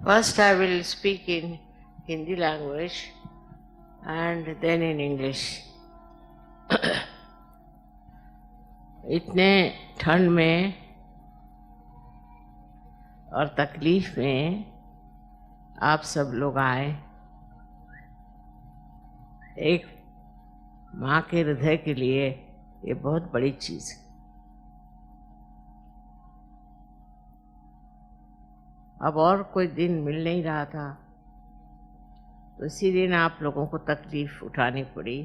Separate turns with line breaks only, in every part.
First I will speak in Hindi language and then in English. इतने ठंड में और तकलीफ में आप सब लोग आए। एक माँ के हृदय के लिए ये बहुत बड़ी चीज़ है। अब और कोई दिन मिल नहीं रहा था, तो इसी दिन आप लोगों को तकलीफ उठानी पड़ी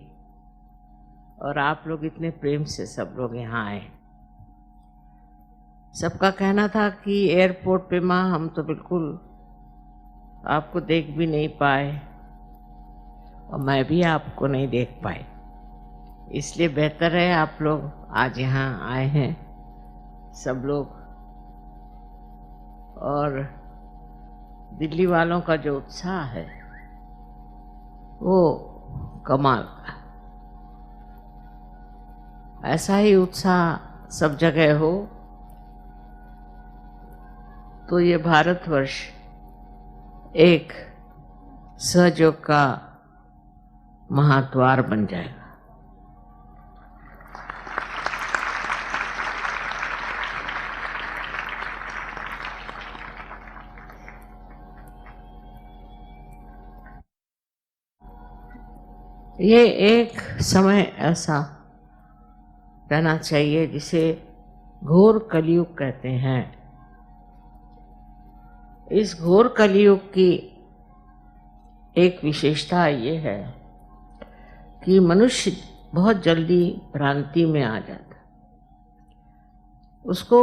और आप लोग इतने प्रेम से सब लोग यहाँ आए। सबका कहना था कि एयरपोर्ट पे माँ हम तो बिल्कुल आपको देख भी नहीं पाए और मैं भी आपको नहीं देख पाई, इसलिए बेहतर है आप लोग आज यहाँ आए हैं सब लोग। और दिल्ली वालों का जो उत्साह है वो कमाल का। ऐसा ही उत्साह सब जगह हो तो ये भारतवर्ष एक सहयोग का महाद्वार बन जाएगा। ये एक समय ऐसा रहना चाहिए जिसे घोर कलयुग कहते हैं। इस घोर कलयुग की एक विशेषता ये है कि मनुष्य बहुत जल्दी भ्रांति में आ जाता है, उसको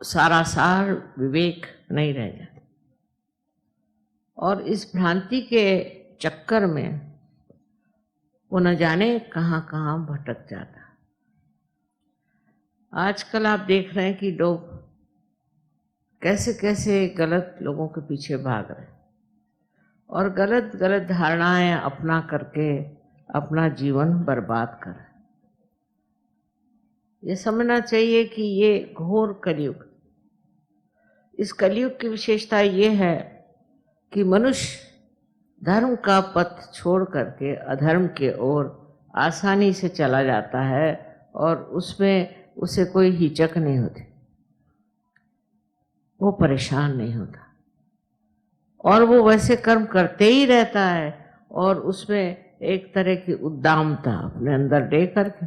सारासार विवेक नहीं रह जाता और इस भ्रांति के चक्कर में वो न जाने कहाँ कहाँ भटक जाता। आजकल आप देख रहे हैं कि लोग कैसे कैसे गलत लोगों के पीछे भाग रहे हैं और गलत गलत धारणाएं अपना करके अपना जीवन बर्बाद कर रहे हैं। ये समझना चाहिए कि ये घोर कलयुग, इस कलयुग की विशेषता ये है कि मनुष्य धर्म का पथ छोड़ करके अधर्म के ओर आसानी से चला जाता है और उसमें उसे कोई हिचक नहीं होती, वो परेशान नहीं होता और वो वैसे कर्म करते ही रहता है और उसमें एक तरह की उद्दामता अपने अंदर ले करके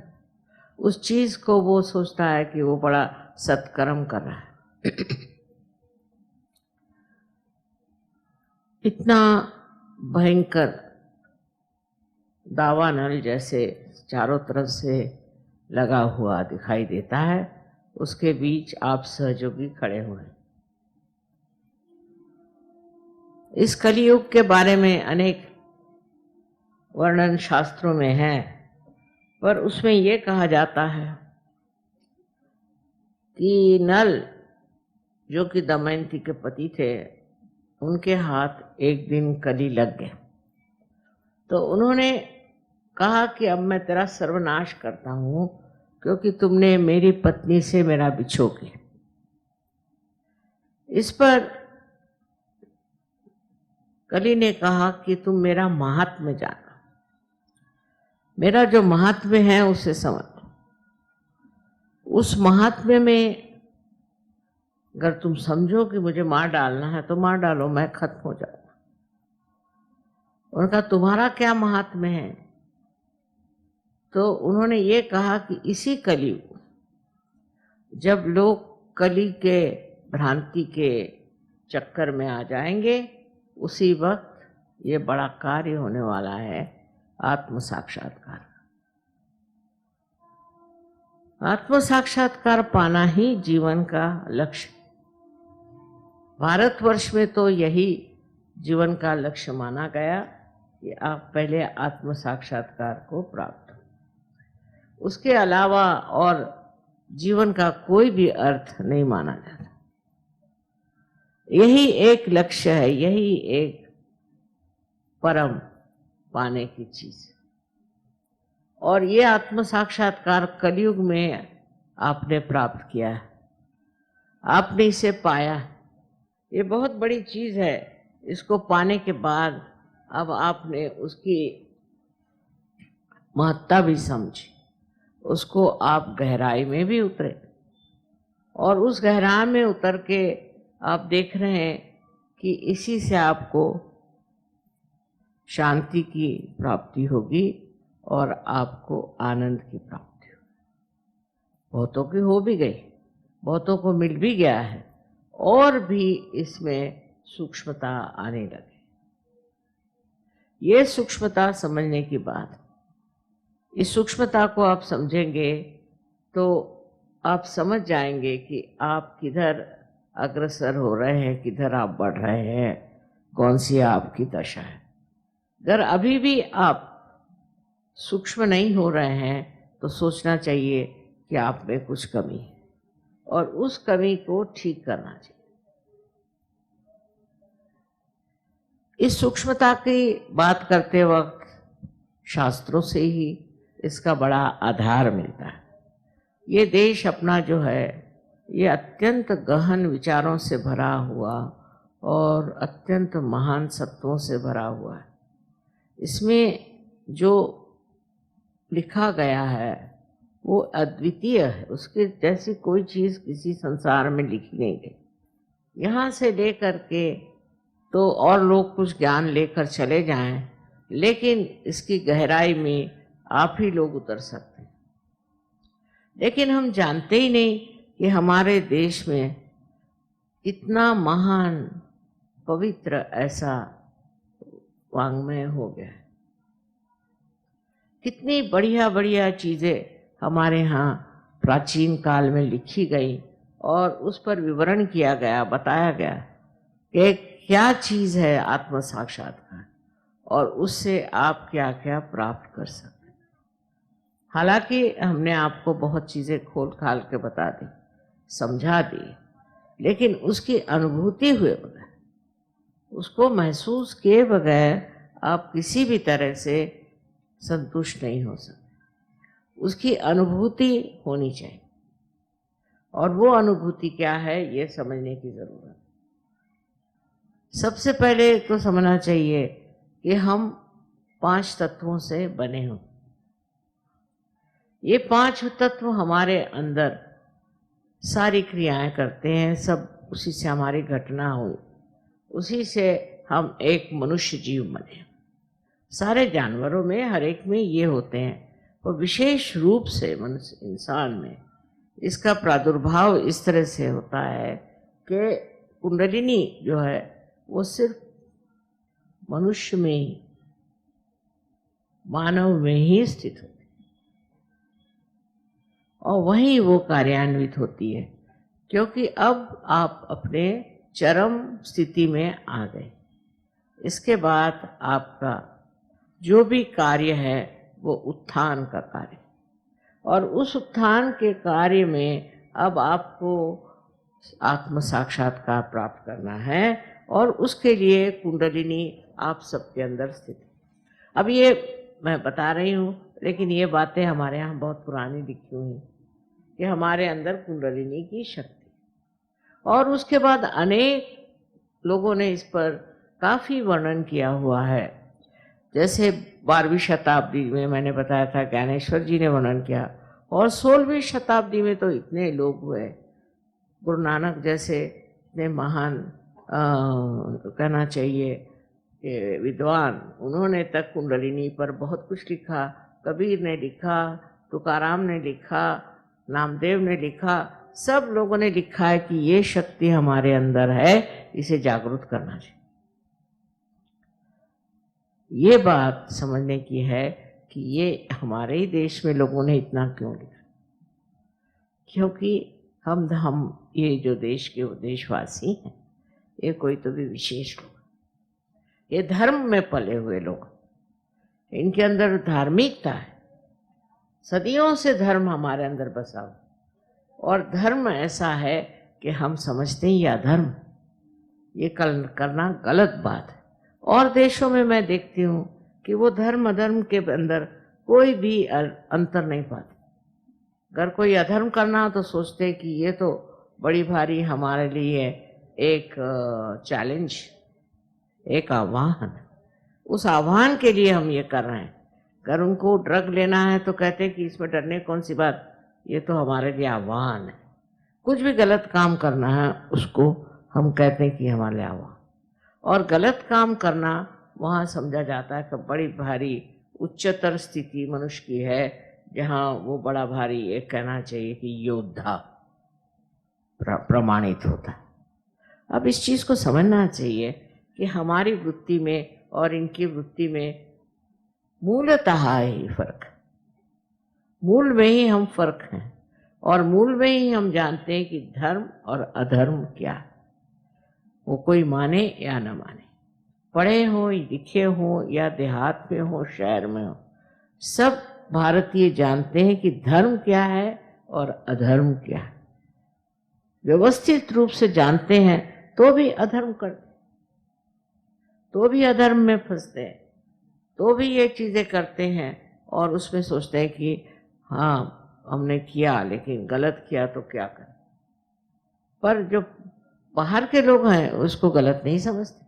उस चीज को वो सोचता है कि वो बड़ा सत्कर्म कर रहा है। इतना भयंकर दावानल जैसे चारों तरफ से लगा हुआ दिखाई देता है, उसके बीच आप सहयोगी खड़े हुए हैं। इस कलियुग के बारे में अनेक वर्णन शास्त्रों में है, पर उसमें ये कहा जाता है कि नल जो कि दमयंती के पति थे, उनके हाथ एक दिन कली लग गए तो उन्होंने कहा कि अब मैं तेरा सर्वनाश करता हूं क्योंकि तुमने मेरी पत्नी से मेरा बिछो किया। इस पर कली ने कहा कि तुम मेरा महात्म्य जानो, मेरा जो महात्म्य है उसे समझो। उस महात्म्य में अगर तुम समझो कि मुझे मार डालना है तो मार डालो, मैं खत्म हो जाऊंगा। उनका तुम्हारा क्या महात्म्य है? तो उन्होंने ये कहा कि इसी कलयुग जब लोग कली के भ्रांति के चक्कर में आ जाएंगे, उसी वक्त ये बड़ा कार्य होने वाला है, आत्म साक्षात्कार। आत्म साक्षात्कार पाना ही जीवन का लक्ष्य। भारतवर्ष में तो यही जीवन का लक्ष्य माना गया कि आप पहले आत्म साक्षात्कार को प्राप्त हो, उसके अलावा और जीवन का कोई भी अर्थ नहीं माना जाता। यही एक लक्ष्य है, यही एक परम पाने की चीज। और ये आत्म साक्षात्कार कलयुग में आपने प्राप्त किया है, आपने इसे पाया है। ये बहुत बड़ी चीज है, इसको पाने के बाद अब आपने उसकी महत्ता भी समझी, उसको आप गहराई में भी उतरे, और उस गहराई में उतर के आप देख रहे हैं कि इसी से आपको शांति की प्राप्ति होगी और आपको आनंद की प्राप्ति होगी। बहुतों की हो भी गई, बहुतों को मिल भी गया है, और भी इसमें सूक्ष्मता आने लगे। ये सूक्ष्मता समझने की बात, इस सूक्ष्मता को आप समझेंगे तो आप समझ जाएंगे कि आप किधर अग्रसर हो रहे हैं, किधर आप बढ़ रहे हैं, कौन सी आपकी दशा है। अगर अभी भी आप सूक्ष्म नहीं हो रहे हैं तो सोचना चाहिए कि आप में कुछ कमी है और उस कमी को ठीक करना चाहिए। इस सूक्ष्मता की बात करते वक्त शास्त्रों से ही इसका बड़ा आधार मिलता है। ये देश अपना जो है ये अत्यंत गहन विचारों से भरा हुआ और अत्यंत महान सत्वों से भरा हुआ है। इसमें जो लिखा गया है वो अद्वितीय है, उसके जैसी कोई चीज़ किसी संसार में लिखी नहीं गई। यहाँ से लेकर के तो और लोग कुछ ज्ञान लेकर चले जाएं, लेकिन इसकी गहराई में आप ही लोग उतर सकते हैं। लेकिन हम जानते ही नहीं कि हमारे देश में इतना महान पवित्र ऐसा वाङ्मय हो गया है। कितनी बढ़िया बढ़िया चीज़ें हमारे यहाँ प्राचीन काल में लिखी गई और उस पर विवरण किया गया, बताया गया कि क्या चीज़ है आत्म साक्षात्कार और उससे आप क्या क्या प्राप्त कर सकते। हालांकि हमने आपको बहुत चीज़ें खोल खाल के बता दी, समझा दी, लेकिन उसकी अनुभूति हुए बगैर, उसको महसूस किए बगैर आप किसी भी तरह से संतुष्ट नहीं हो सकते। उसकी अनुभूति होनी चाहिए, और वो अनुभूति क्या है ये समझने की ज़रूरत है। सबसे पहले तो समझना चाहिए कि हम 5 तत्वों से बने हों। ये 5 तत्व हमारे अंदर सारी क्रियाएं करते हैं, सब उसी से हमारी घटना हुई, उसी से हम एक मनुष्य जीव बने। सारे जानवरों में हर एक में ये होते हैं, और विशेष रूप से मनुष्य इंसान में इसका प्रादुर्भाव इस तरह से होता है कि कुंडलिनी जो है वो सिर्फ मनुष्य में ही, मानव में ही स्थित होती है और वहीं वो कार्यान्वित होती है, क्योंकि अब आप अपने चरम स्थिति में आ गए। इसके बाद आपका जो भी कार्य है वो उत्थान का कार्य, और उस उत्थान के कार्य में अब आपको आत्म साक्षात्कार प्राप्त करना है, और उसके लिए कुंडलिनी आप सबके अंदर स्थित है। अब ये मैं बता रही हूँ, लेकिन ये बातें हमारे यहाँ बहुत पुरानी लिखी हुई हैं कि हमारे अंदर कुंडलिनी की शक्ति, और उसके बाद अनेक लोगों ने इस पर काफ़ी वर्णन किया हुआ है। जैसे 12वीं शताब्दी में मैंने बताया था ज्ञानेश्वर जी ने वर्णन किया, और 16वीं शताब्दी में तो इतने लोग हुए, गुरु नानक जैसे इतने महान कहना चाहिए कि विद्वान, उन्होंने तक कुंडलिनी पर बहुत कुछ लिखा। कबीर ने लिखा, तुकाराम ने लिखा, नामदेव ने लिखा, सब लोगों ने लिखा है कि ये शक्ति हमारे अंदर है, इसे जागृत करना चाहिए। ये बात समझने की है कि ये हमारे ही देश में लोगों ने इतना क्यों लिखा, क्योंकि हम ये जो देश के देशवासी हैं, ये कोई तो भी विशेष लोग, ये धर्म में पले हुए लोग, इनके अंदर धार्मिकता है। सदियों से धर्म हमारे अंदर बसा हुआ, और धर्म ऐसा है कि हम समझते हैं ये अधर्म, ये करना गलत बात है। और देशों में मैं देखती हूँ कि वो धर्म अधर्म के अंदर कोई भी अंतर नहीं पाते। अगर कोई अधर्म करना हो तो सोचते हैं कि ये तो बड़ी भारी हमारे लिए एक चैलेंज, एक आह्वान। उस आह्वान के लिए हम ये कर रहे हैं। अगर उनको ड्रग लेना है तो कहते हैं कि इसमें डरने कौन सी बात, ये तो हमारे लिए आह्वान है। कुछ भी गलत काम करना है उसको हम कहते हैं कि हमारे लिए आह्वान। और गलत काम करना वहाँ समझा जाता है कि बड़ी भारी उच्चतर स्थिति मनुष्य की है, जहाँ वो बड़ा भारी एक कहना चाहिए कि योद्धा प्रमाणित होता है। अब इस चीज़ को समझना चाहिए कि हमारी वृत्ति में और इनकी वृत्ति में मूलतः ही फर्क है। मूल में ही हम फर्क हैं और मूल में ही हम जानते हैं कि धर्म और अधर्म क्या है। वो कोई माने या न माने, पढ़े हो लिखे हो या देहात में हो शहर में हो, सब भारतीय जानते हैं कि धर्म क्या है और अधर्म क्या है। व्यवस्थित रूप से जानते हैं तो भी अधर्म करते, तो भी अधर्म में फंसते हैं, तो भी ये चीज़ें करते हैं और उसमें सोचते हैं कि हाँ हमने किया लेकिन गलत किया तो क्या करें। पर जो बाहर के लोग हैं उसको गलत नहीं समझते।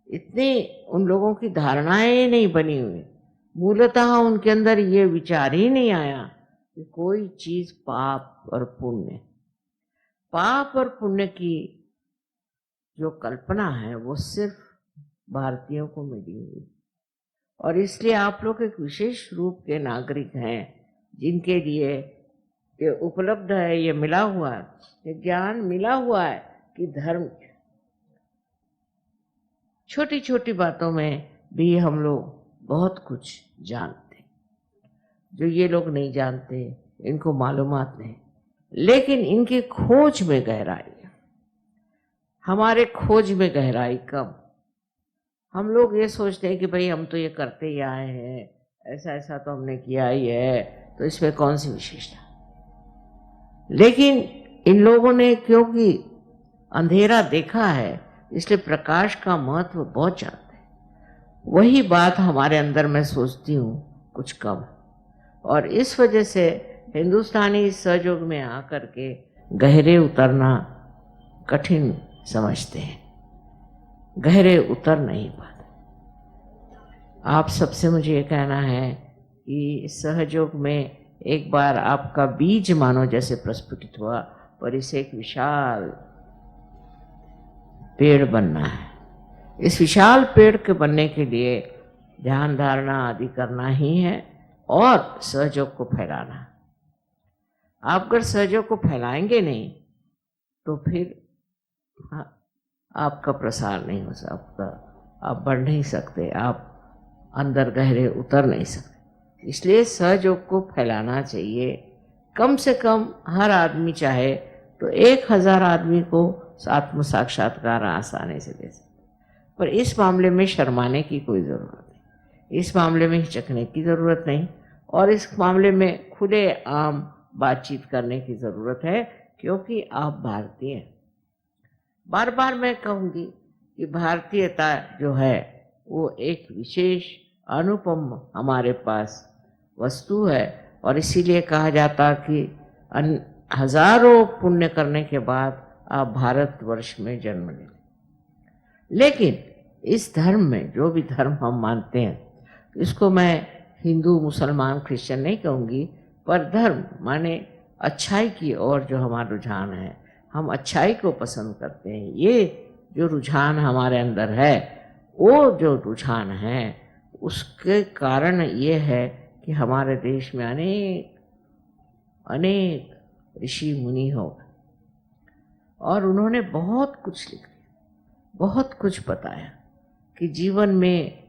इतनी उन लोगों की धारणाएं नहीं बनी हुई, मूलतः उनके अंदर ये विचार ही नहीं आया कि कोई चीज पाप और पुण्य। पाप और पुण्य की जो कल्पना है वो सिर्फ भारतीयों को मिली हुई, और इसलिए आप लोग एक विशेष रूप के नागरिक हैं जिनके लिए ये उपलब्ध है, ये मिला हुआ है, ये ज्ञान मिला हुआ है कि धर्म। छोटी छोटी बातों में भी हम लोग बहुत कुछ जानते, जो ये लोग नहीं जानते, इनको मालूमात नहीं, लेकिन इनकी खोज में गहराई है। हमारे खोज में गहराई कब? हम लोग ये सोचते हैं कि भाई हम तो ये करते ही आए हैं, ऐसा ऐसा तो हमने किया ही है, तो इसमें कौन सी विशेषता। लेकिन इन लोगों ने क्योंकि अंधेरा देखा है इसलिए प्रकाश का महत्व बहुत जानते हैं। वही बात हमारे अंदर मैं सोचती हूँ कुछ कम है, और इस वजह से हिंदुस्तानी सहयोग में आकर के गहरे उतरना कठिन समझते हैं, गहरे उतर नहीं पाते। आप सबसे मुझे ये कहना है कि सहयोग में एक बार आपका बीज मानो जैसे प्रस्फुटित हुआ, पर इसे एक विशाल पेड़ बनना है। इस विशाल पेड़ के बनने के लिए ध्यान धारणा आदि करना ही है और सहयोग को फैलाना है। आप अगर सहयोग को फैलाएंगे नहीं तो फिर आपका प्रसार नहीं हो सकता, आप बढ़ नहीं सकते, आप अंदर गहरे उतर नहीं सकते। इसलिए सहयोग को फैलाना चाहिए। कम से कम हर आदमी चाहे तो 1000 आदमी को आत्म साक्षात्कार आसानी से दे सकते, पर इस मामले में शर्माने की कोई ज़रूरत नहीं, इस मामले में हिचकने की ज़रूरत नहीं, और इस मामले में खुले आम बातचीत करने की ज़रूरत है, क्योंकि आप भारतीय हैं। बार बार मैं कहूँगी कि भारतीयता जो है वो एक विशेष अनुपम हमारे पास वस्तु है, और इसीलिए कहा जाता कि हजारों पुण्य करने के बाद आप भारतवर्ष में जन्म ले। लेकिन इस धर्म में जो भी धर्म हम मानते हैं, इसको मैं हिंदू मुसलमान क्रिश्चियन नहीं कहूँगी, पर धर्म माने अच्छाई की ओर जो हमारा रुझान है, हम अच्छाई को पसंद करते हैं। ये जो रुझान हमारे अंदर है, वो जो रुझान है उसके कारण ये है कि हमारे देश में अनेक अनेक ऋषि मुनि हो, और उन्होंने बहुत कुछ लिखा, बहुत कुछ बताया कि जीवन में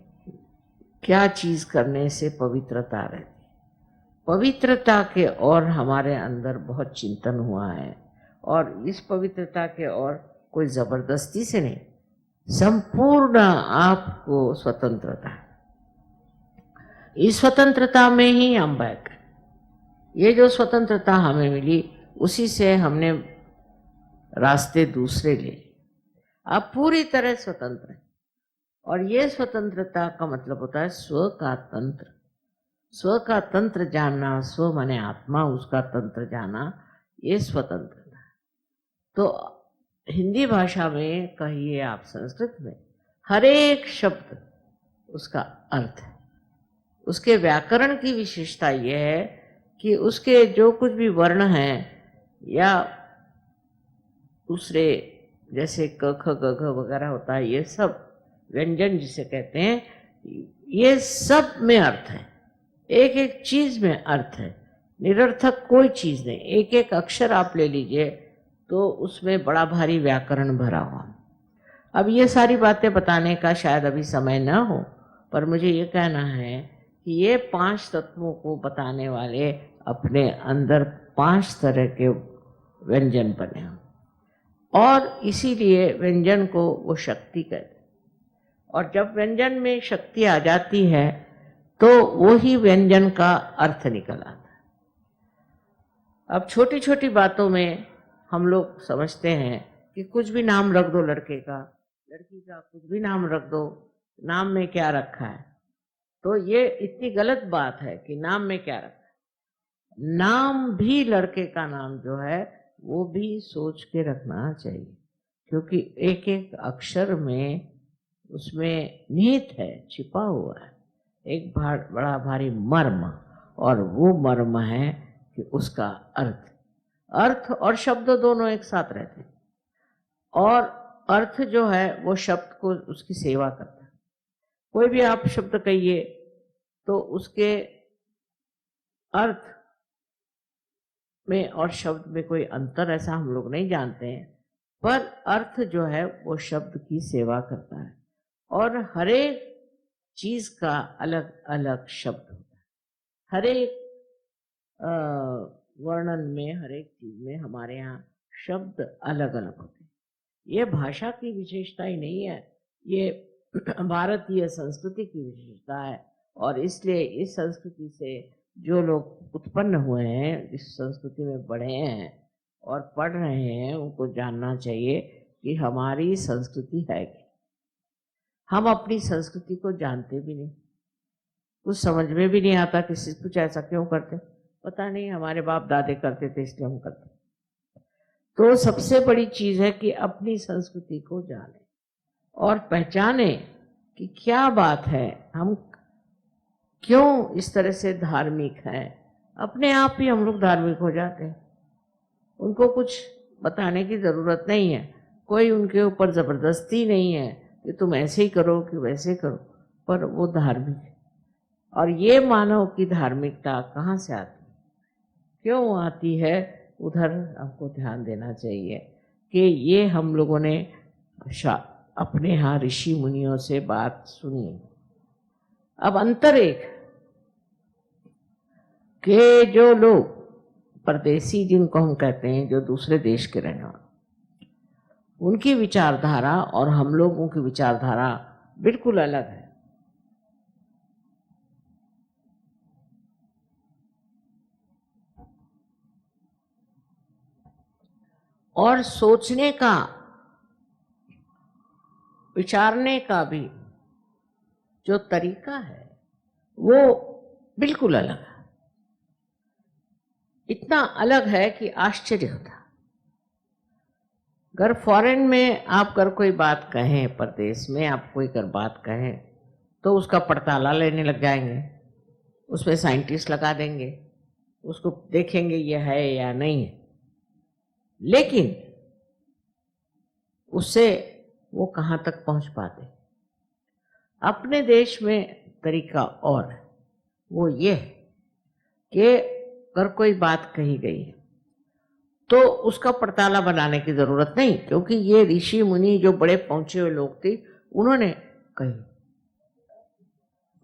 क्या चीज़ करने से पवित्रता रहती। पवित्रता के और हमारे अंदर बहुत चिंतन हुआ है, और इस पवित्रता के और कोई ज़बरदस्ती से नहीं, संपूर्ण आपको स्वतंत्रता है। इस स्वतंत्रता में ही हम बैठ, ये जो स्वतंत्रता हमें मिली उसी से हमने रास्ते दूसरे ले लिए। आप पूरी तरह स्वतंत्र हैं, और ये स्वतंत्रता का मतलब होता है स्व का तंत्र। स्व का तंत्र जानना, स्व माने आत्मा, उसका तंत्र जाना, ये स्वतंत्रता। तो हिंदी भाषा में कहिए, आप संस्कृत में, हर एक शब्द उसका अर्थ है। उसके व्याकरण की विशेषता यह है कि उसके जो कुछ भी वर्ण हैं या दूसरे जैसे क ख ग घ वगैरह होता है, ये सब व्यंजन जिसे कहते हैं, ये सब में अर्थ है। एक एक चीज में अर्थ है, निरर्थक कोई चीज नहीं। एक एक अक्षर आप ले लीजिए तो उसमें बड़ा भारी व्याकरण भरा हुआ। अब ये सारी बातें बताने का शायद अभी समय न हो, पर मुझे ये कहना है कि ये 5 तत्वों को बताने वाले अपने अंदर 5 तरह के व्यंजन बने हैं, और इसीलिए व्यंजन को वो शक्ति कहते हैं। और जब व्यंजन में शक्ति आ जाती है तो वो ही व्यंजन का अर्थ निकल आता है। अब छोटी छोटी बातों में हम लोग समझते हैं कि कुछ भी नाम रख दो लड़के का, लड़की का कुछ भी नाम रख दो, नाम में क्या रखा है। तो ये इतनी गलत बात है कि नाम में क्या रखा है। नाम भी, लड़के का नाम जो है वो भी सोच के रखना चाहिए, क्योंकि एक एक अक्षर में उसमें निहित है, छिपा हुआ है एक बड़ा भारी मर्म, और वो मर्म है कि उसका अर्थ और शब्द दोनों एक साथ रहते हैं, और अर्थ जो है वो शब्द को उसकी सेवा करता है। कोई भी आप शब्द कहिए तो उसके अर्थ में और शब्द में कोई अंतर ऐसा हम लोग नहीं जानते हैं, पर अर्थ जो है वो शब्द की सेवा करता है। और हर एक चीज का अलग अलग शब्द होता है। हर एक वर्णन में, हर एक चीज में हमारे यहाँ शब्द अलग अलग होते हैं। ये भाषा की विशेषता ही नहीं है, ये भारतीय संस्कृति की विशेषता है। और इसलिए इस संस्कृति से जो लोग उत्पन्न हुए हैं, इस संस्कृति में बढ़े हैं और पढ़ रहे हैं, उनको जानना चाहिए कि हमारी संस्कृति है क्या। हम अपनी संस्कृति को जानते भी नहीं, कुछ समझ में भी नहीं आता कि कुछ ऐसा क्यों करते, पता नहीं, हमारे बाप दादे करते थे इसलिए हम करते। तो सबसे बड़ी चीज है कि अपनी संस्कृति को जाने और पहचाने कि क्या बात है, हम क्यों इस तरह से धार्मिक हैं। अपने आप ही हम लोग धार्मिक हो जाते हैं, उनको कुछ बताने की जरूरत नहीं है, कोई उनके ऊपर जबरदस्ती नहीं है कि तुम ऐसे ही करो कि वैसे करो, पर वो धार्मिक है। और ये मानव की धार्मिकता कहाँ से आती है, क्यों आती है, उधर हमको ध्यान देना चाहिए कि ये हम लोगों ने अपने यहाँ ऋषि मुनियों से बात सुनी। अब अंतर एक कि जो लोग परदेसी, जिनको हम कहते हैं, जो दूसरे देश के रहने वाले, उनकी विचारधारा और हम लोगों की विचारधारा बिल्कुल अलग है। और सोचने का, विचारने का भी जो तरीका है वो बिल्कुल अलग है। इतना अलग है कि आश्चर्य होता। अगर फॉरेन में आप अगर कोई बात कहें, परदेश में आप कोई अगर बात कहें तो उसका पड़ताला लेने लग जाएंगे, उसमें साइंटिस्ट लगा देंगे, उसको देखेंगे ये है या नहीं है। लेकिन उससे वो कहाँ तक पहुंच पाते। अपने देश में तरीका और है, वो ये है कि अगर कोई बात कही गई है तो उसका पड़ताला बनाने की जरूरत नहीं, क्योंकि ये ऋषि मुनि जो बड़े पहुंचे हुए लोग थे, उन्होंने कही,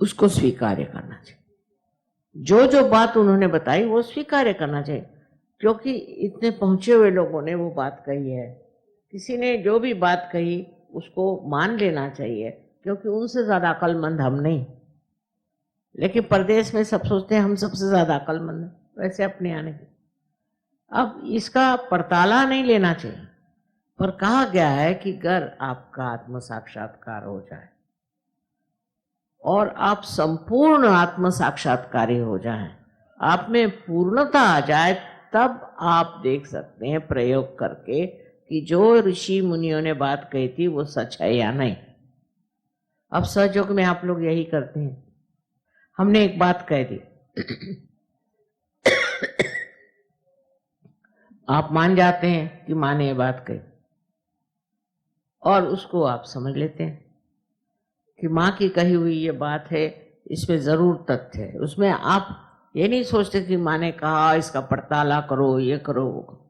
उसको स्वीकार्य करना चाहिए। जो जो बात उन्होंने बताई वो स्वीकार्य करना चाहिए, क्योंकि इतने पहुंचे हुए लोगों ने वो बात कही है। किसी ने जो भी बात कही उसको मान लेना चाहिए, क्योंकि उनसे ज्यादा अक्लमंद हम नहीं। लेकिन परदेश में सब सोचते हैं हम सबसे ज्यादा अक्लमंद हैं, वैसे अपने आने की। अब इसका पड़ताला नहीं लेना चाहिए, पर कहा गया है कि अगर आपका आत्म साक्षात्कार हो जाए और आप संपूर्ण आत्म साक्षात्कारी हो जाएं, आप में पूर्णता आ जाए, तब आप देख सकते हैं प्रयोग करके कि जो ऋषि मुनियों ने बात कही थी वो सच है या नहीं। अब सहयोग में आप लोग यही करते हैं। हमने एक बात कह दी, आप मान जाते हैं कि माँ ने ये बात कही और उसको आप समझ लेते हैं कि माँ की कही हुई ये बात है, इसमें जरूर तथ्य है। उसमें आप ये नहीं सोचते कि माँ ने कहा इसका पड़ताला करो, ये करो वो करो।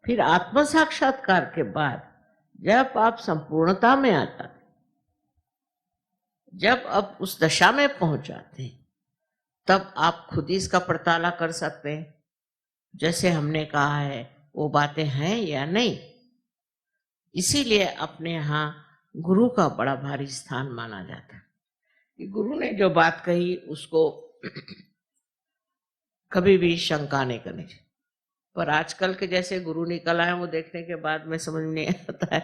फिर आत्म साक्षात्कार के बाद जब आप संपूर्णता में आता है, जब आप उस दशा में पहुंच जाते हैं, तब आप खुद ही इसका पड़ताला कर सकते हैं जैसे हमने कहा है वो बातें हैं या नहीं। इसीलिए अपने यहाँ गुरु का बड़ा भारी स्थान माना जाता है कि गुरु ने जो बात कही उसको कभी भी शंका नहीं करनी चाहिए। पर आजकल के जैसे गुरु निकल आए, वो देखने के बाद में समझ नहीं आता है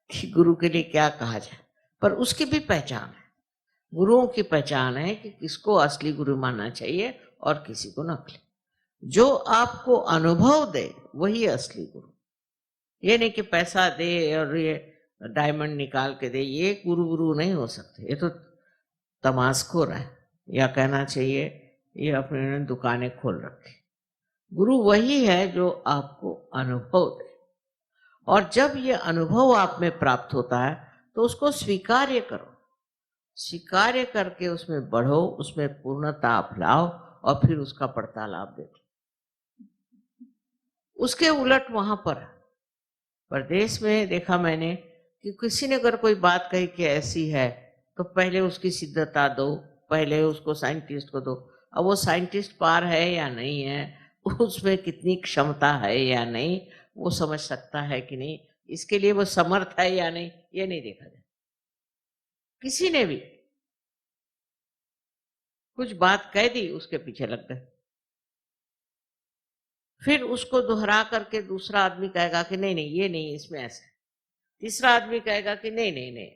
कि गुरु के लिए क्या कहा जाए। पर उसकी भी पहचान है, गुरुओं की पहचान है कि किसको असली गुरु मानना चाहिए और किसी को नकली। जो आपको अनुभव दे वही असली गुरु। ये नहीं कि पैसा दे और ये डायमंड निकाल के दे, ये गुरु नहीं हो सकते। ये तो तमाशखोर है, या कहना चाहिए ये अपने दुकानें खोल रखी। गुरु वही है जो आपको अनुभव दे, और जब ये अनुभव आप में प्राप्त होता है तो उसको स्वीकार्य करो, स्वीकार्य करके उसमें बढ़ो, उसमें पूर्णता आप लाओ और फिर उसका पड़ताल आप देखो। उसके उलट वहां पर प्रदेश में देखा मैंने कि किसी ने अगर कोई बात कही कि ऐसी है तो पहले उसकी सिद्धता दो, पहले उसको साइंटिस्ट को दो। अब वो साइंटिस्ट पार है या नहीं है, उसमें कितनी क्षमता है या नहीं, वो समझ सकता है कि नहीं, इसके लिए वो समर्थ है या नहीं, ये नहीं देखा जाए। किसी ने भी कुछ बात कह दी उसके पीछे लग गए, फिर उसको दोहरा करके दूसरा आदमी कहेगा कि नहीं नहीं ये नहीं, इसमें ऐसा है। तीसरा आदमी कहेगा कि नहीं नहीं नहीं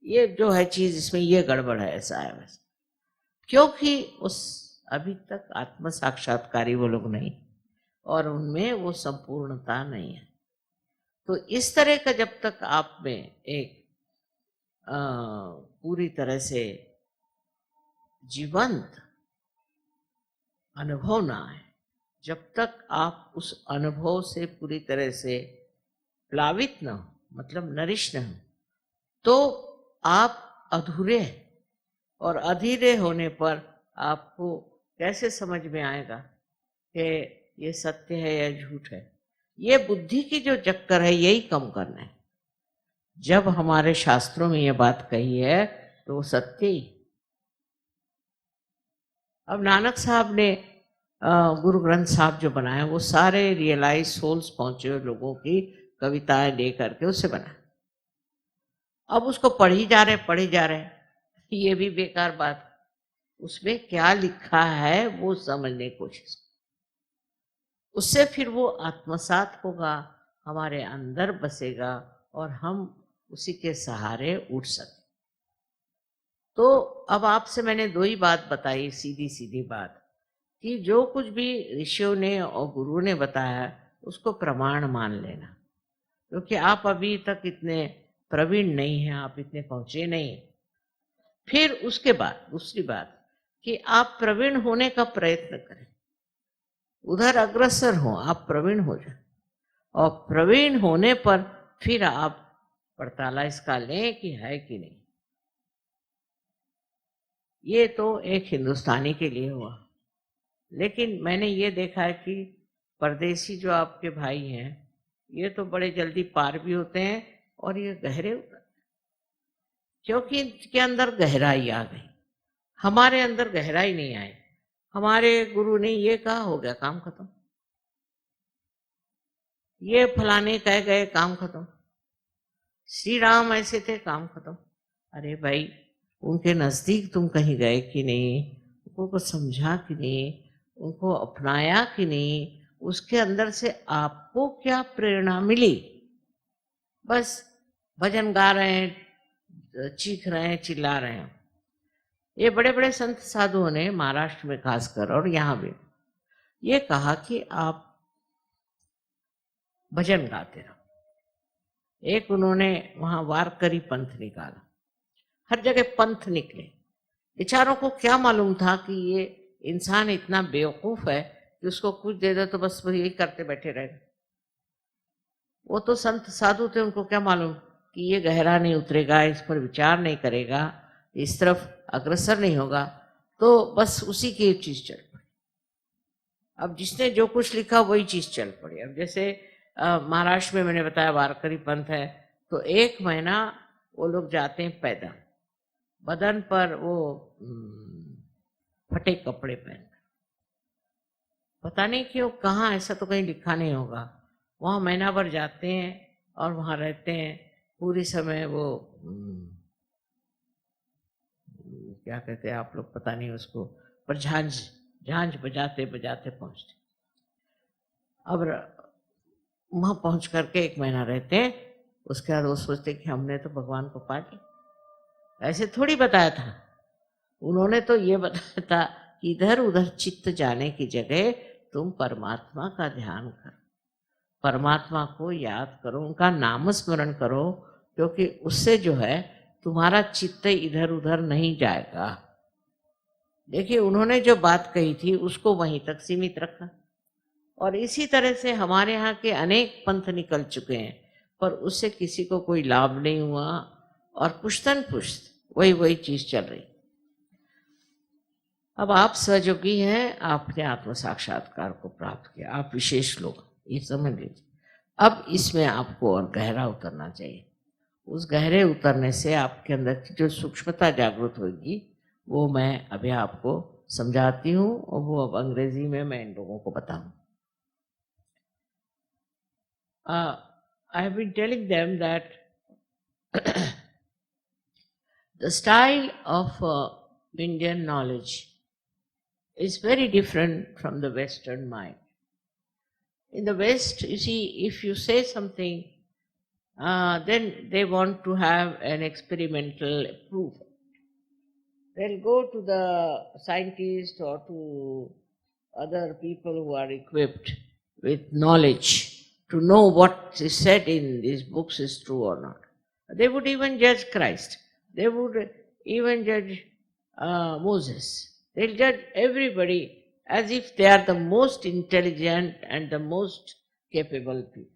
ये जो है चीज इसमें ये गड़बड़ है, ऐसा है वैसा। क्योंकि उस अभी तक आत्म साक्षात्कारी वो लोग नहीं, और उनमें वो संपूर्णता नहीं है। तो इस तरह का जब तक आप में एक पूरी तरह से जीवंत अनुभव ना आए, जब तक आप उस अनुभव से पूरी तरह से प्लावित न हो, मतलब नरिश न हो, तो आप अधूरे हैं। और अधूरे होने पर आपको कैसे समझ में आएगा कि ये सत्य है या झूठ है। ये बुद्धि की जो चक्कर है यही कम करना है। जब हमारे शास्त्रों में ये बात कही है तो वो सत्य ही। अब नानक साहब ने गुरु ग्रंथ साहब जो बनाया वो सारे रियलाइज सोल्स पहुंचे हुए लोगों की कविताएं ले करके उसे बना। अब उसको पढ़ी जा रहे, ये भी बेकार बात। उसमें क्या लिखा है वो समझने की कोशिश, उससे फिर वो आत्मसात होगा, हमारे अंदर बसेगा और हम उसी के सहारे उठ सकते। तो अब आपसे मैंने दो ही बात बताई, सीधी सीधी बात, कि जो कुछ भी ऋषियों ने और गुरु ने बताया उसको प्रमाण मान लेना, क्योंकि आप अभी तक इतने प्रवीण नहीं हैं, आप इतने पहुंचे नहीं। फिर उसके बाद दूसरी बात कि आप प्रवीण होने का प्रयत्न करें, उधर अग्रसर हो, आप प्रवीण हो जाए, और प्रवीण होने पर फिर आप पड़ताला इसका लें कि है कि नहीं। ये तो एक हिंदुस्तानी के लिए हुआ, लेकिन मैंने ये देखा है कि परदेसी जो आपके भाई हैं ये तो बड़े जल्दी पार भी होते हैं और ये गहरे उतर, क्योंकि इनके अंदर गहराई आ गई। हमारे अंदर गहराई नहीं आई। हमारे गुरु ने ये कहा, हो गया काम खत्म, ये फलाने कह गए काम खत्म, श्री राम ऐसे थे काम खत्म। अरे भाई, उनके नजदीक तुम कहीं गए कि नहीं, उनको कुछ समझा कि नहीं, उनको अपनाया कि नहीं, उसके अंदर से आपको क्या प्रेरणा मिली। बस भजन गा रहे हैं, चीख रहे हैं, चिल्ला रहे हैं। ये बड़े बड़े संत साधुओं ने महाराष्ट्र में खासकर और यहाँ भी ये कहा कि आप भजन गाते रहो। एक उन्होंने वहां वारकरी पंथ निकाला। हर जगह पंथ निकले। बेचारों को क्या मालूम था कि ये इंसान इतना बेवकूफ है कि उसको कुछ दे दो तो बस वो यही करते बैठे रहेगा। वो तो संत साधु थे, उनको क्या मालूम कि ये गहरा नहीं उतरेगा, इस पर विचार नहीं करेगा, इस तरफ अग्रसर नहीं होगा, तो बस उसी की चीज चल पड़ी। अब जिसने जो कुछ लिखा वही चीज चल पड़ी। अब जैसे महाराष्ट्र में मैंने बताया वारकरी पंथ है, तो 1 महीना वो लोग जाते हैं पैदल, बदन पर वो फटे कपड़े पहन, पता नहीं क्यों, कहाँ, ऐसा तो कहीं लिखा नहीं होगा। वहाँ महीना भर जाते हैं और वहाँ रहते हैं पूरी समय। वो क्या कहते हैं आप लोग, पता नहीं उसको, पर झांझ बजाते बजाते पहुँचते। अब वहाँ पहुँच करके 1 महीना रहते हैं, उसके बाद वो सोचते कि हमने तो भगवान को पा लिया। ऐसे थोड़ी बताया था, उन्होंने तो ये बताया था कि इधर उधर चित्त जाने की जगह तुम परमात्मा का ध्यान करो, परमात्मा को याद करो, उनका नाम स्मरण करो, क्योंकि उससे जो है तुम्हारा चित्त इधर उधर नहीं जाएगा। देखिए, उन्होंने जो बात कही थी उसको वहीं तक सीमित रखा, और इसी तरह से हमारे यहाँ के अनेक पंथ निकल चुके हैं, पर उससे किसी को कोई लाभ नहीं हुआ, और पुश्तन पुश्त वही चीज चल रही। अब आप सहयोगी हैं, आपने आत्म साक्षात्कार को प्राप्त किया, आप विशेष लोग, ये समझ लीजिए। अब इसमें आपको और गहरा उतरना चाहिए। उस गहरे उतरने से आपके अंदर की जो सूक्ष्मता जागृत होगी वो मैं अभी आपको समझाती हूँ, और वो अब अंग्रेजी में मैं इन लोगों को बताऊँ। I have been telling them that the style of Indian knowledge is very different from the Western mind. In the West, you see, if you say something, then they want to have an experimental proof. They'll go to the scientist or to other people who are equipped with knowledge to know what is said in these books is true or not. They would even judge Christ. They would even judge Moses. They'll judge everybody as if they are the most intelligent and the most capable people.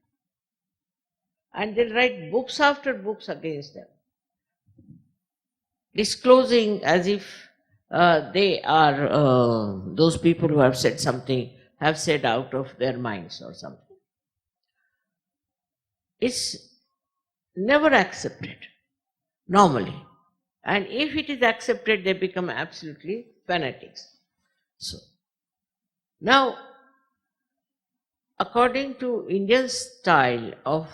And they'll write books after books against them, disclosing as if they are those people who have said something, have said out of their minds or something. It's never accepted normally. And if it is accepted, they become absolutely fanatics. So, now, according to Indian style of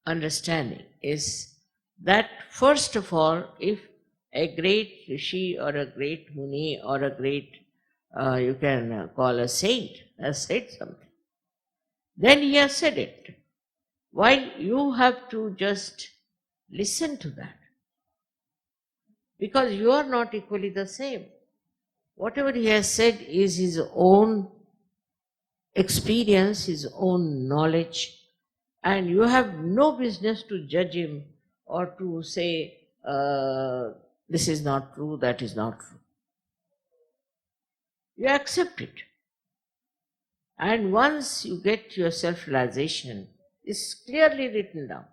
understanding is that first of all, if a great Rishi or a great Muni or a great, you can call a saint, has said something, then he has said it. While you have to just listen to that, because you are not equally the same. Whatever he has said is his own experience, his own knowledge, and you have no business to judge him or to say, this is not true, that is not true. You accept it. And once you get your self-realization, it's clearly written down.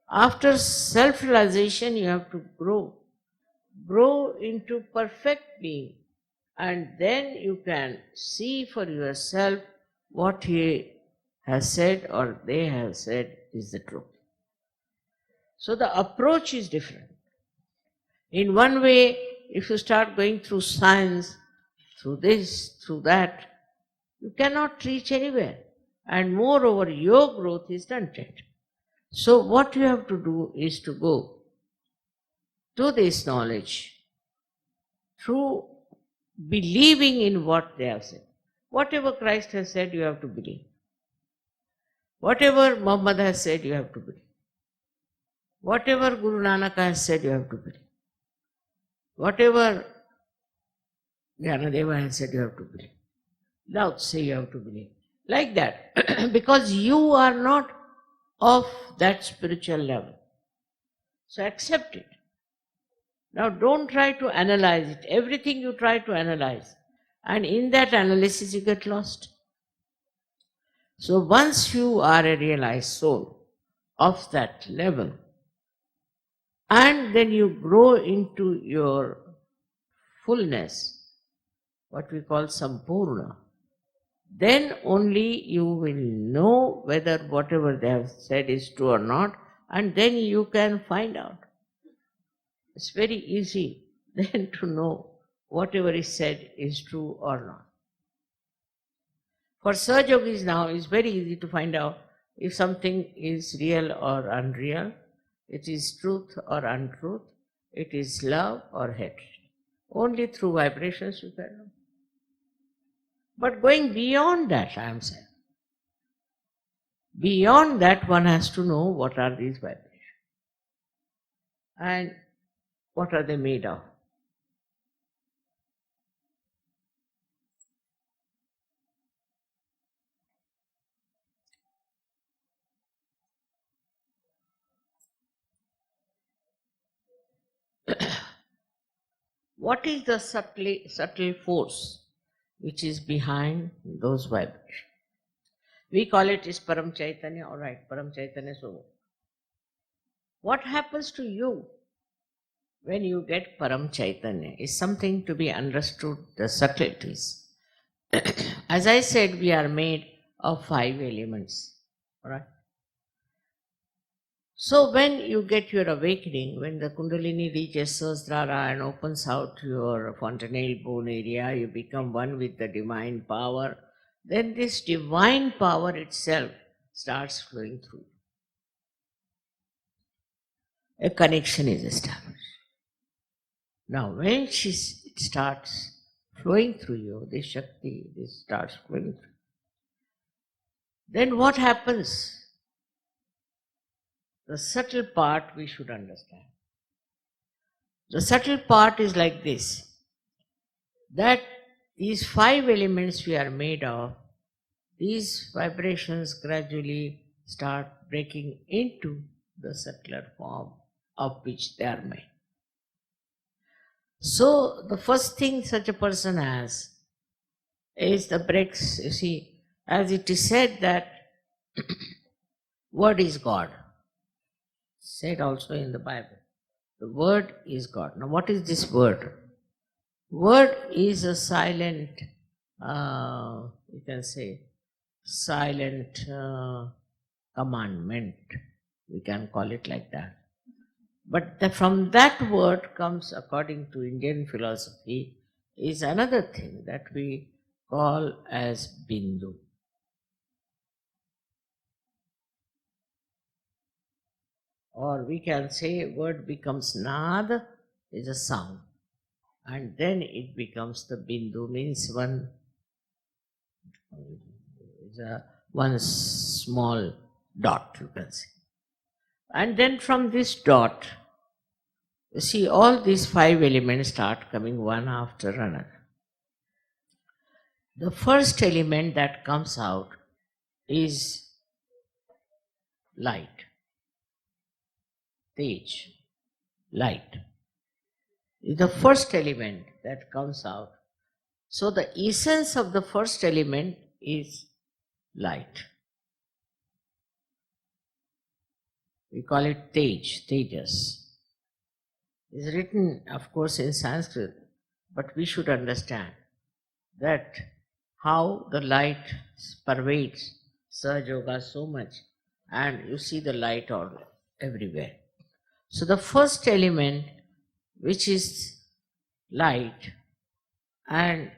After self-realization, you have to grow into perfect being, and then you can see for yourself what he has said or they have said is the truth. So the approach is different. In one way, if you start going through science, through this, through that, you cannot reach anywhere. And moreover, your growth is stunted. So what you have to do is to go to this knowledge through believing in what they have said. Whatever Christ has said, you have to believe. Whatever Muhammad has said, you have to believe. Whatever Guru Nanak has said, you have to believe. Whatever Deva has said, you have to believe. Lao Tse, you have to believe. Like that. Because you are not of that spiritual level. So accept it. Now don't try to analyze it. Everything you try to analyze. And in that analysis you get lost. So once you are a realized soul of that level, and then you grow into your fullness, what we call Sampurna, then only you will know whether whatever they have said is true or not, and then you can find out. It's very easy then to know whatever is said is true or not. For Sahaja Yogis now, it's very easy to find out if something is real or unreal, it is truth or untruth, it is love or hatred. Only through vibrations you can know. But going beyond that, I am saying, beyond that one has to know what are these vibrations and what are they made of. What is the subtle force which is behind those vibrations? We call it is Param Chaitanya, all right, Param Chaitanya. So, what happens to you when you get Param Chaitanya is something to be understood, the subtleties. As I said, we are made of 5 elements, all right? So when you get your awakening, when the Kundalini reaches Sahasrara and opens out your fontanelle bone area, you become one with the divine power, then this divine power itself starts flowing through. A connection is established. Now when it starts flowing through you, this Shakti, this starts flowing through, then what happens? The subtle part we should understand. The subtle part is like this, that these 5 elements we are made of, these vibrations gradually start breaking into the subtler form of which they are made. So the first thing such a person has is the breaks. You see, as it is said that word is God, said also in the Bible. The word is God. Now what is this word? Word is a silent, you can say, silent commandment. We can call it like that. But from that word comes, according to Indian philosophy, is another thing that we call as Bindu. Or we can say word becomes Nad, is a sound. And then it becomes the Bindu, means one small dot, you can say. And then from this dot, you see all these 5 elements start coming one after another. The first element that comes out is light. Tej, light, is the first element that comes out. So the essence of the first element is light. We call it Tej, Tejas. It's written, of course, in Sanskrit, but we should understand that how the light pervades Sahaja Yoga so much, and you see the light all everywhere. So the first element, which is light, and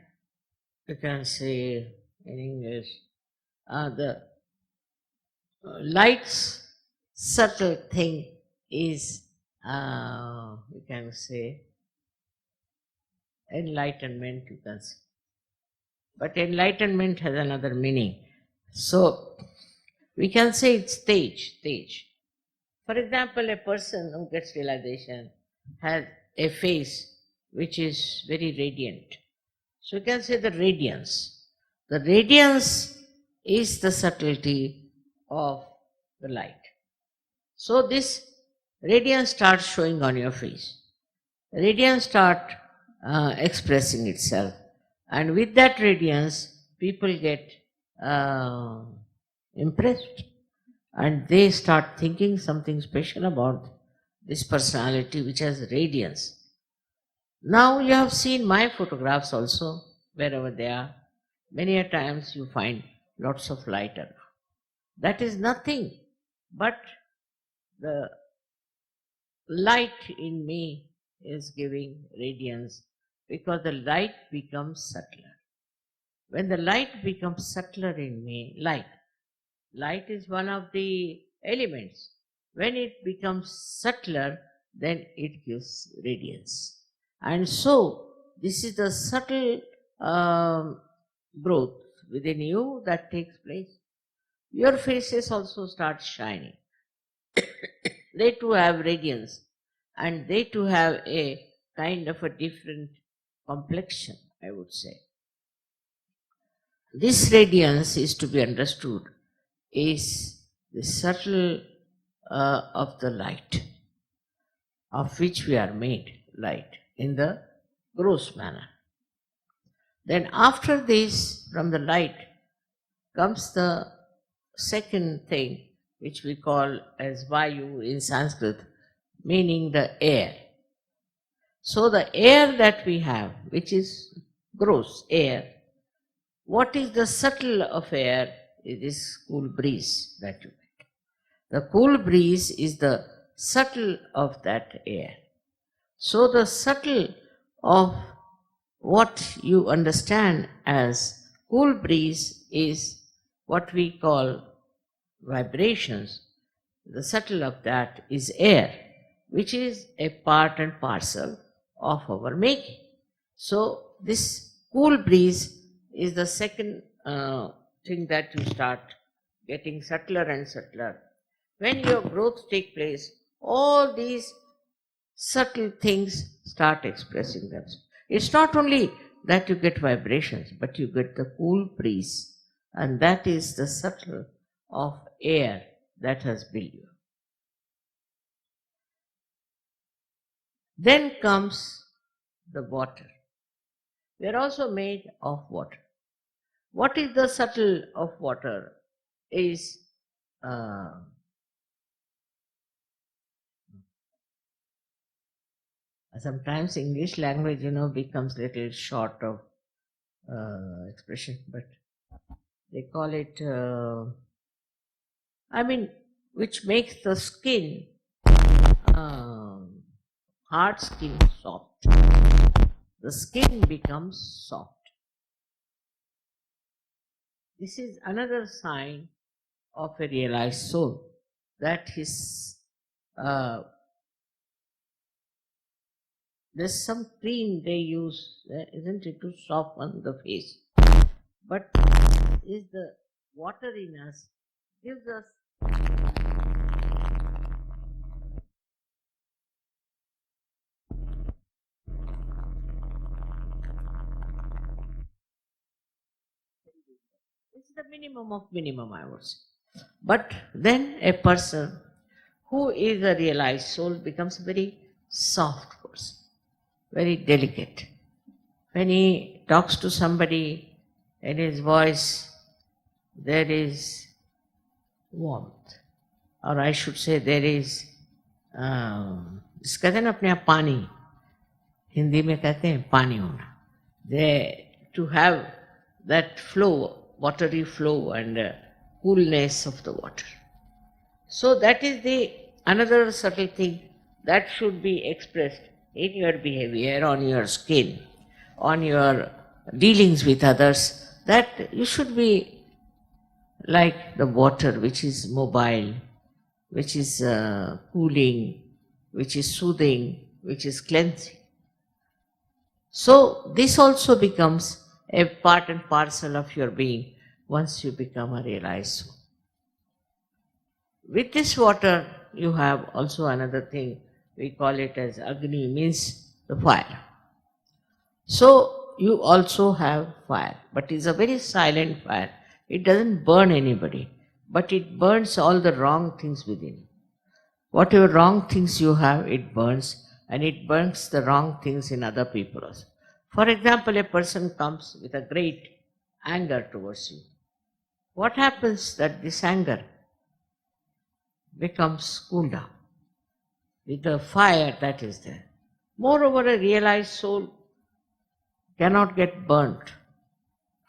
you can say in English, the light's subtle thing is, you can say, enlightenment, you can say. But enlightenment has another meaning. So we can say it's Tej. For example, a person who gets realization has a face which is very radiant. So you can say the radiance. The radiance is the subtlety of the light. So this radiance starts showing on your face. radiance start expressing itself. And with that radiance, people get uh, impressed and they start thinking something special about this personality which has radiance. Now you have seen my photographs also, wherever they are. Many a times you find lots of light around. That is nothing but the light in me is giving radiance because the light becomes subtler. When the light becomes subtler in me, light is one of the elements. When it becomes subtler, then it gives radiance. And so, this is the subtle growth within you that takes place. Your faces also start shining. They too have radiance and they too have a kind of a different complexion, I would say. This radiance is to be understood is the subtle of the light, of which we are made light in the gross manner. Then after this, from the light, comes the second thing, which we call as Vayu in Sanskrit, meaning the air. So the air that we have, which is gross air, what is the subtle of air? It is cool breeze that you make. The cool breeze is the subtle of that air. So the subtle of what you understand as cool breeze is what we call vibrations. The subtle of that is air, which is a part and parcel of our making. So this cool breeze is the second thing that you start getting subtler and subtler. When your growth takes place, all these subtle things start expressing themselves. It's not only that you get vibrations, but you get the cool breeze, and that is the subtle of air that has built you. Then comes the water. We are also made of water. What is the subtle of water? Is sometimes English language, becomes little short of expression, but they call it, which makes the skin, hard skin soft. The skin becomes soft. This is another sign of a realized soul, that his there's some cream they use, isn't it, to soften the face. But is the water in us gives us this is the minimum of minimum, I would say. But then a person who is a realized soul becomes a very soft person, very delicate. When he talks to somebody, in his voice there is warmth, or I should say there is कहते हैं ना अपने आप पानी, हिंदी में कहते हैं पानी होना. To have that flow, watery flow and coolness of the water. So that is the another subtle thing that should be expressed in your behavior, on your skin, on your dealings with others, that you should be like the water, which is mobile, which is cooling, which is soothing, which is cleansing. So this also becomes a part and parcel of your being once you become a realized soul. With this water, you have also another thing, we call it as Agni, means the fire. So you also have fire, but it's a very silent fire. It doesn't burn anybody, but it burns all the wrong things within you. Whatever wrong things you have, it burns, and it burns the wrong things in other people also. For example, a person comes with a great anger towards you. What happens that this anger becomes cooled down with the fire that is there. Moreover, a realized soul cannot get burnt.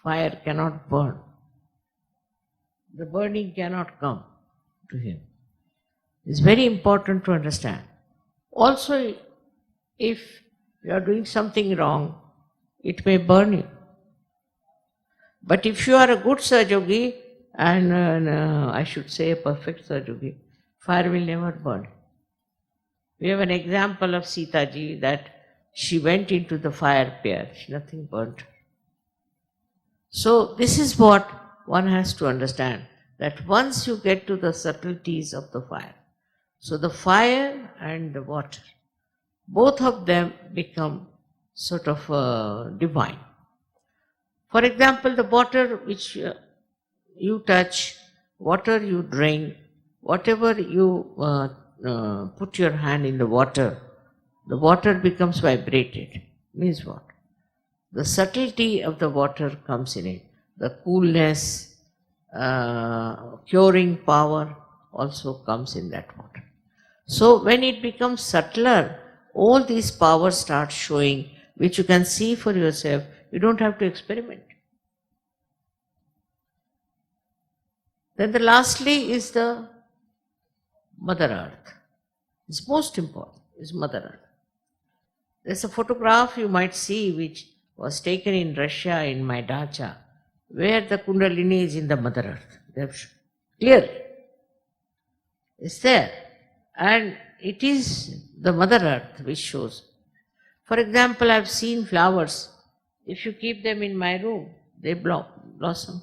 Fire cannot burn. The burning cannot come to him. It's very important to understand. Also, if you are doing something wrong, it may burn you. But if you are a good Sahajayogi, and I should say a perfect Sahajayogi, fire will never burn. We have an example of Sitaji that she went into the fire pit, nothing burnt her. So this is what one has to understand, that once you get to the subtleties of the fire, so the fire and the water, both of them become sort of divine. For example, the water which you touch, water you drink, whatever you put your hand in the water becomes vibrated. Means what? The subtlety of the water comes in it. The coolness, curing power also comes in that water. So when it becomes subtler, all these powers start showing, which you can see for yourself. You don't have to experiment. Then the lastly is the Mother Earth. It's most important, is Mother Earth. There's a photograph you might see which was taken in Russia in my dacha, where the Kundalini is in the Mother Earth. They have clearly. It's there. And it is the Mother Earth which shows. For example, I've seen flowers. If you keep them in my room, they blossom.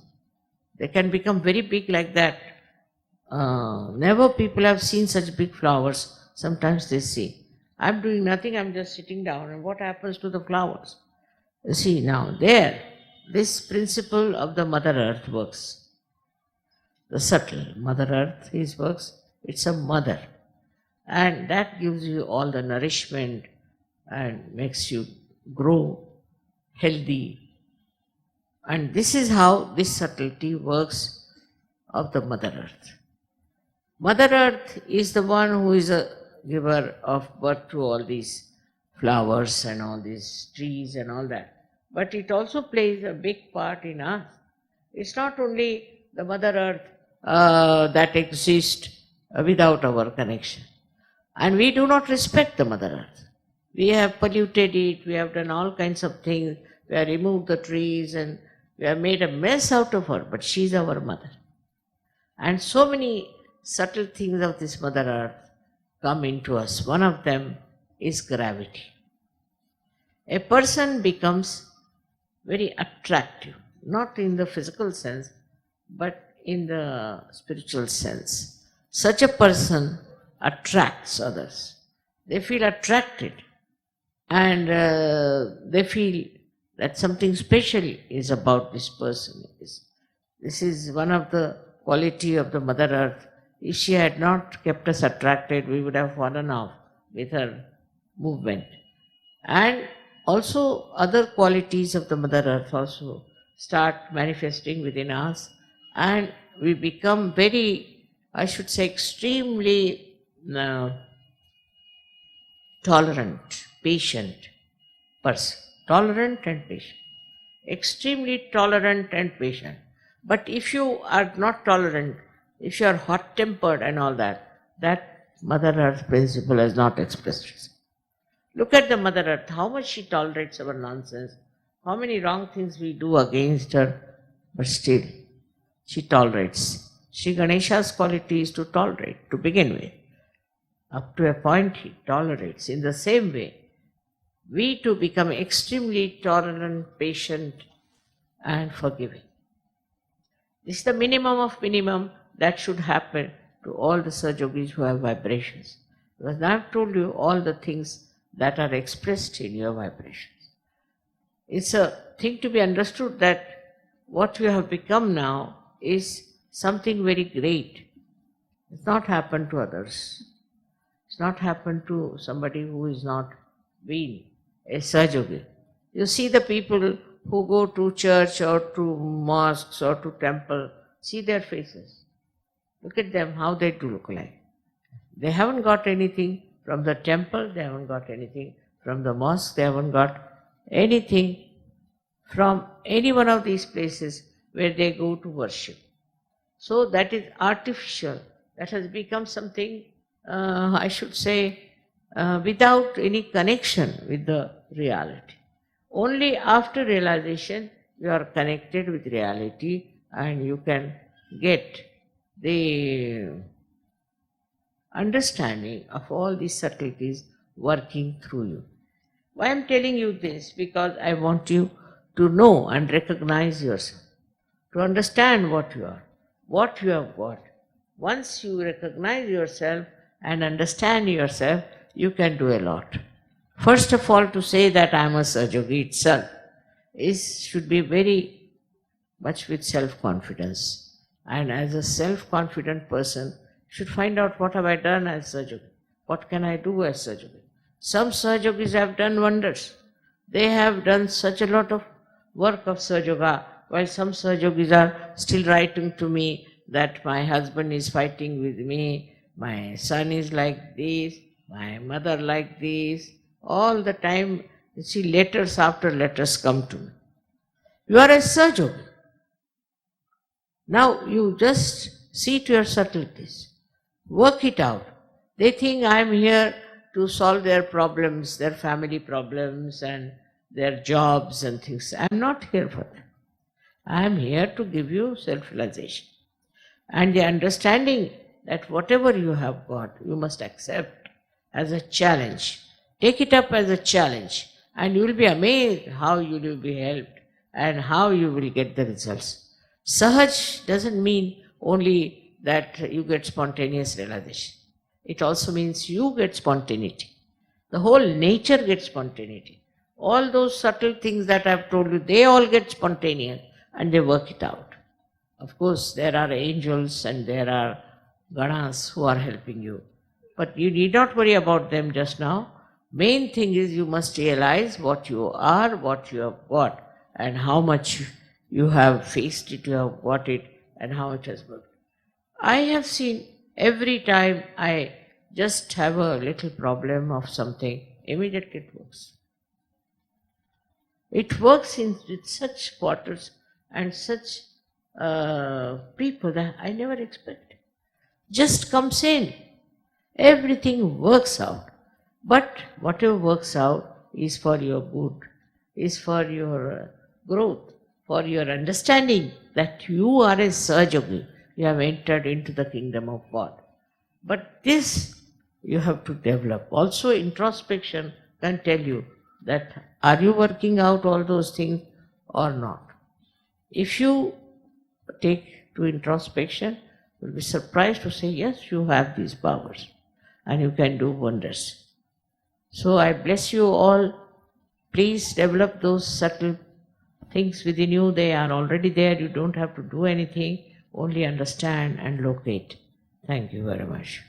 They can become very big like that. Never people have seen such big flowers. Sometimes they see. I'm doing nothing, I'm just sitting down, and what happens to the flowers? You see, now there, this principle of the Mother Earth works. The subtle Mother Earth works. It's a mother. And that gives you all the nourishment and makes you grow healthy. And this is how this subtlety works of the Mother Earth. Mother Earth is the one who is a giver of birth to all these flowers and all these trees and all that. But it also plays a big part in us. It's not only the Mother Earth that exists without our connection. And we do not respect the Mother Earth. We have polluted it, we have done all kinds of things, we have removed the trees and we have made a mess out of her, but she is our mother. And so many subtle things of this Mother Earth come into us. One of them is gravity. A person becomes very attractive, not in the physical sense, but in the spiritual sense. Such a person attracts others. They feel attracted and they feel that something special is about this person. This is one of the quality of the Mother Earth. If she had not kept us attracted, we would have fallen off with her movement. And also other qualities of the Mother Earth also start manifesting within us, and we become very, I should say, extremely tolerant, patient person. Tolerant and patient. Extremely tolerant and patient. But if you are not tolerant, if you are hot-tempered and all that, that Mother Earth principle has not expressed itself. Look at the Mother Earth, how much she tolerates our nonsense, how many wrong things we do against her, but still she tolerates. Sri Ganesha's quality is to tolerate, to begin with. Up to a point he tolerates. In the same way, we too become extremely tolerant, patient and forgiving. This is the minimum of minimum that should happen to all the Sahajogis who have vibrations. Because I have told you all the things that are expressed in your vibrations. It's a thing to be understood that what you have become now is something very great. It's not happened to others. It's It's not happened to somebody who is not been a Sahajayogi. You see the people who go to church or to mosques or to temple, see their faces. Look at them, how they do look like. They haven't got anything from the temple, they haven't got anything from the mosque, they haven't got anything from any one of these places where they go to worship. So that is artificial. That has become something, I should say, without any connection with the reality. Only after realization you are connected with reality and you can get the understanding of all these subtleties working through you. Why I am telling you this? Because I want you to know and recognize yourself, to understand what you are, what you have got. Once you recognize yourself and understand yourself, you can do a lot. First of all, to say that I am a Sahajayogi itself should be very much with self-confidence. And as a self-confident person, should find out what have I done as Sahajayogi, what can I do as Sahajayogi. Some Sahajayogis have done wonders. They have done such a lot of work of Sahajayoga, while some Sahajayogis are still writing to me that my husband is fighting with me, my son is like this, my mother like this. All the time, you see, letters after letters come to me. You are a Sahajayogi. Now you just see to your subtleties. Work it out. They think I am here to solve their problems, their family problems and their jobs and things. I am not here for that. I am here to give you self-realization. And the understanding that whatever you have got, you must accept as a challenge. Take it up as a challenge and you will be amazed how you will be helped and how you will get the results. Sahaj doesn't mean only that you get spontaneous realization. It also means you get spontaneity. The whole nature gets spontaneity. All those subtle things that I have told you, they all get spontaneous and they work it out. Of course, there are angels and there are ganas who are helping you. But you need not worry about them just now. Main thing is you must realize what you are, what you have got, and how much you have faced it, you have got it, and how it has worked. I have seen every time I just have a little problem of something, immediately it works. It works with such quarters and such people that I never expected. Just comes in. Everything works out. But whatever works out is for your good, is for your growth, for your understanding that you are a Sahajayogi. You have entered into the kingdom of God. But this you have to develop. Also introspection can tell you that are you working out all those things or not. If you take to introspection, you will be surprised to say, yes, you have these powers and you can do wonders. So I bless you all. Please develop those subtle things within you. They are already there. You don't have to do anything. Only understand and locate. Thank you very much.